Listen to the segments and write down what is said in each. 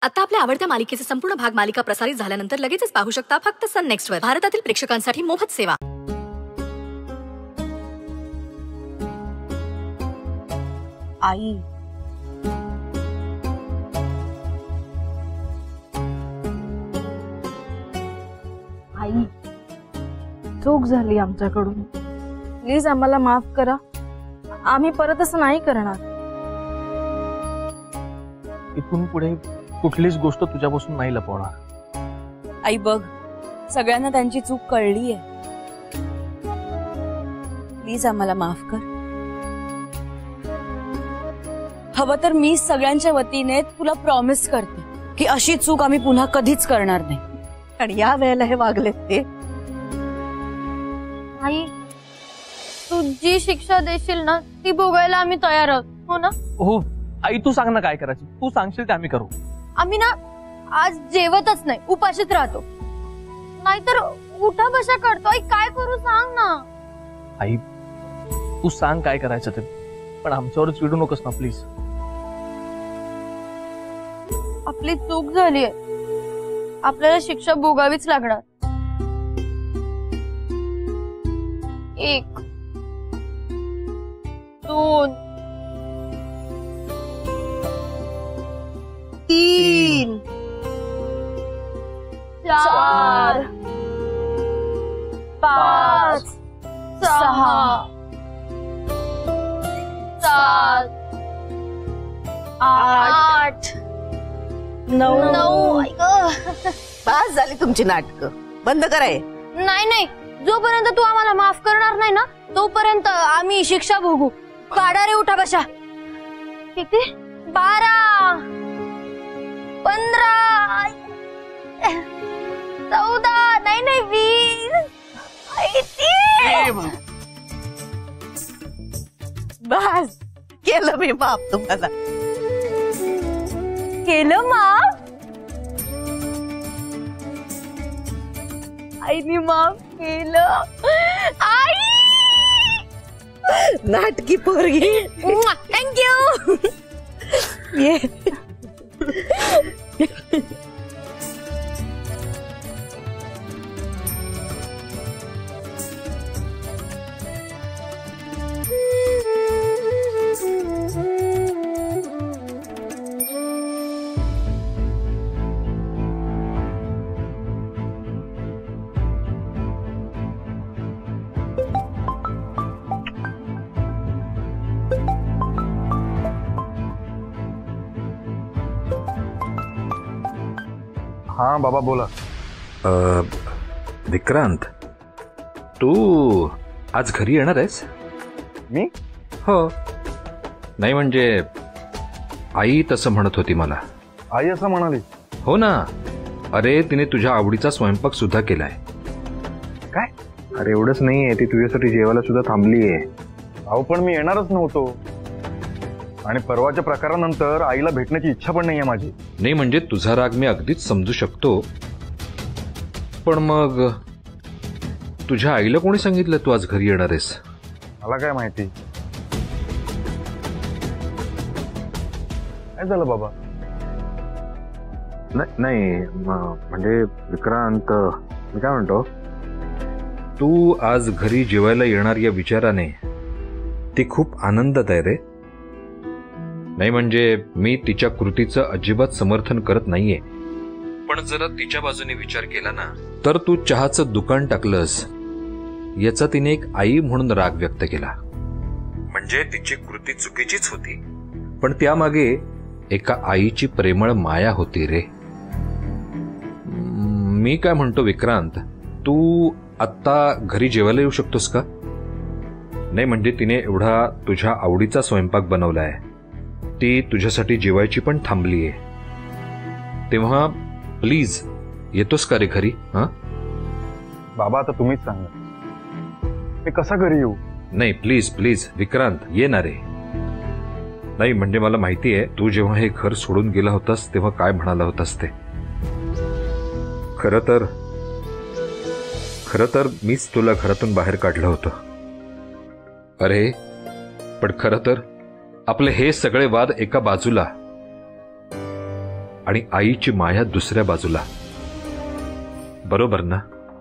आता आपल्या आवडत्या मालिकेचे संपूर्ण भाग मालिका प्रसारित झाल्यानंतर लगेचच पाहू शकता फक्त सन नेक्स्ट वर. भारतातील प्रेक्षकांसाठी मोफत सेवा. आई, आई, चूक झाली आमच्याकडून. प्लीज आम्हाला माफ करा. आम्ही परत असं नाही करणार. इथून पुढे कुठलीच गोष्ट तुझ्यापासून नाही लपवणार. आई बघ, सगळ्यांना त्यांची चूक कळलीये. प्लीज आम्हाला माफ कर. हवं तर मी सगळ्यांच्या वतीने तुला प्रॉमिस करते की अशी चूक आम्ही पुन्हा कधीच करणार नाही. आणि या वेळेला हे वागलेत ते. आई, तू जी शिक्षा देशील ना ती भोगायला आम्ही तयार आहोत, हो ना? हो आई, तू सांग ना काय करायचं. तू सांगशील ते आम्ही करू. आम्ही ना आज जेवतच नाही, उपाशीच राहतो. नाहीतर उठा बशा करतो. आई काय करू सांग ना. आई तू सांग काय करायचं ते, पण आमच्यावरच चिडू नकोस ना प्लीज. आपली चूक झालीये, आपल्याला शिक्षा भोगावीच लागणार. 1 2 3 4 5 6 7 8 9. बस झाली तुमची नाटकं, बंद कराय. नाही, जोपर्यंत तू आम्हाला माफ करणार नाही ना तोपर्यंत आम्ही शिक्षा भोगू. काढा रे उठा बशा. किती? 12 15 14 नाही 20. बस केलं मी माफ तुम्हाला. केलं माफ? आईने माफ केलं. आई नाटकी पोरगी. थँक्यू. ये हाँ बाबा बोला. विक्रांत, तू आज घरी येणार आहेस? मी? हो. नाही म्हणजे आई तसं म्हणत होती मला. आई असं म्हणाली? हो ना. अरे तिने तुझ्या आवडीचा स्वयंपाक सुद्धा केलाय. काय? अरे एवढंच नाहीये, ती तुझ्यासाठी जेवायला सुद्धा थांबलीये. अहो पण मी येणारच नव्हतो. आणि परवाच्या प्रकारानंतर आईला भेटण्याची इच्छा पण नाहीये माझी. नाही म्हणजे तुझा राग मी अगदीच समजू शकतो, पण मग तुझ्या आईला कोणी सांगितलं तू आज घरी येणार आहेस? मला काय माहिती. काय झालं बाबा? नाही म्हणजे विक्रांत, मी काय म्हणतो, तू आज घरी जेवायला येणार या विचाराने ती खूप आनंदात आहे रे. नाही म्हणजे मी तिच्या कृतीचं अजिबात समर्थन करत नाहीये, पण जरा तिच्या बाजूने विचार केला ना तर तू चहाचं दुकान टाकलंस याचा तिने एक आई म्हणून राग व्यक्त केला. म्हणजे तिची कृती चुकीचीच होती, पण त्यामागे एका आईची प्रेमळ माया होती रे. मी काय म्हणतो विक्रांत, तू आत्ता घरी जेवायला येऊ शकतोस का? नाही म्हणजे तिने एवढा तुझ्या आवडीचा स्वयंपाक बनवलाय, ती तुझ्यासाठी जेवायची पण थांबलीये, तेव्हा प्लीज येतोस का रे घरी? बाबा आता तुम्हीच सांगा, मी कसा घरी येऊ? नाही प्लीज प्लीज विक्रांत, ये ना रे. नाही म्हणजे मला माहिती आहे तू जेव्हा हे घर सोडून गेला होतास तेव्हा काय म्हणाला होतास ते. खरं तर मीच तुला घरातून बाहेर काढलं होतं. अरे पण खरं तर आपले हे सगळे वाद एका बाजूला, आणि आईची माया दुसऱ्या बाजूला. बरोबर ना?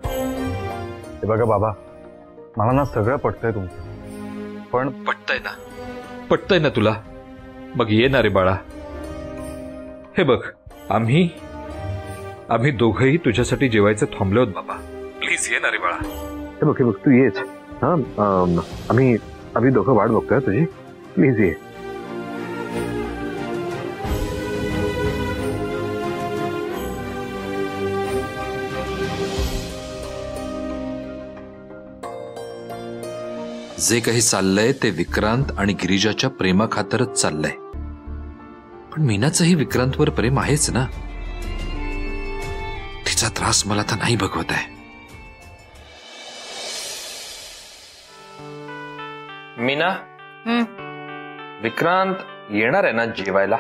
हे बघा बाबा, मला ना सगळं पटतंय तुमचं, पण पटतंय ना तुला? मग ये ना रे बाळा. हे बघ, आम्ही दोघंही तुझ्यासाठी जेवायचं थांबलो आहोत बाबा. प्लीज ये ना रे बाळा. हे बघ तू येच. हा, आम्ही दोघं वाट बघतोय तुझी. प्लीज ये. जे काही चाललंय ते विक्रांत आणि गिरिजाच्या प्रेमाखातरच चाललंय. पण मीनाचंही विक्रांतवर प्रेम आहेच ना. तिचा त्रास मला तर नाही बघवत आहे. मीना, विक्रांत येणार आहे ना जेवायला?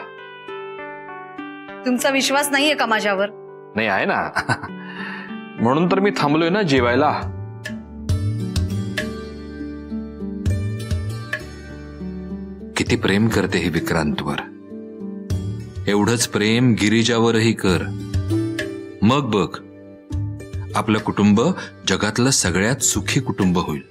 तुमचा विश्वास नाहीये का माझ्यावर? नाही आहे ना. म्हणून तर मी थांबलोय ना जेवायला. किती प्रेम करते ही विक्रांतवर. एवढंच प्रेम गिरिजावरही कर. मग बघ, आपलं कुटुंब जगातलं सगळ्यात सुखी कुटुंब होईल.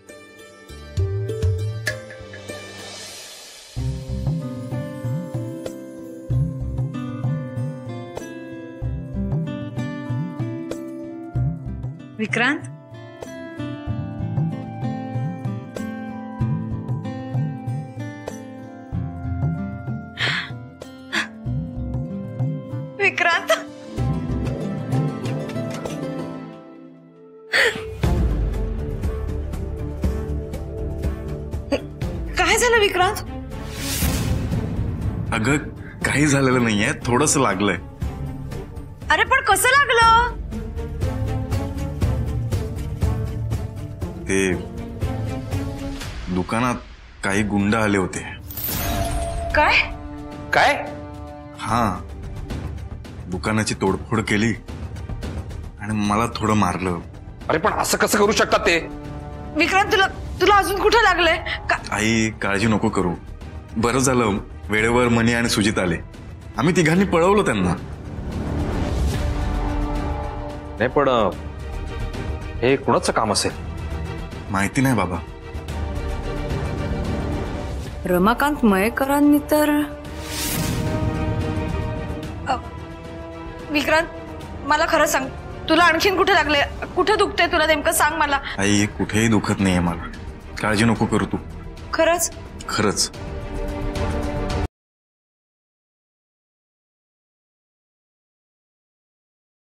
विक्रांत, विक्रांत, काय झालं विक्रांत? अगं काही झालेलं नाहीये, थोडंसं लागलंय. अरे पण कसं लागलं? ते दुकानात काही गुंड आले होते. काय? काय? हा, दुकानाची तोडफोड केली आणि मला थोडं मारलं. अरे पण असं कसं करू शकतात ते? विक्रांत, तुला अजून कुठं लागलंय? आई, काळजी नको करू. बरं झालं वेळेवर मनी आणि सुजित आले. आम्ही तिघांनी पळवलं त्यांना. नाही पण हे कुणाचं काम असेल? माहिती नाही बाबा. रमाकांत मयेकरांनी तर. विक्रांत, मला खरं सांग, तुला आणखीन कुठे लागले? कुठे दुखते तुला नेमकं सांग मला. आई, कुठेही दुखत नाहीये मला. काळजी नको करू तू. खरंच? खरंच.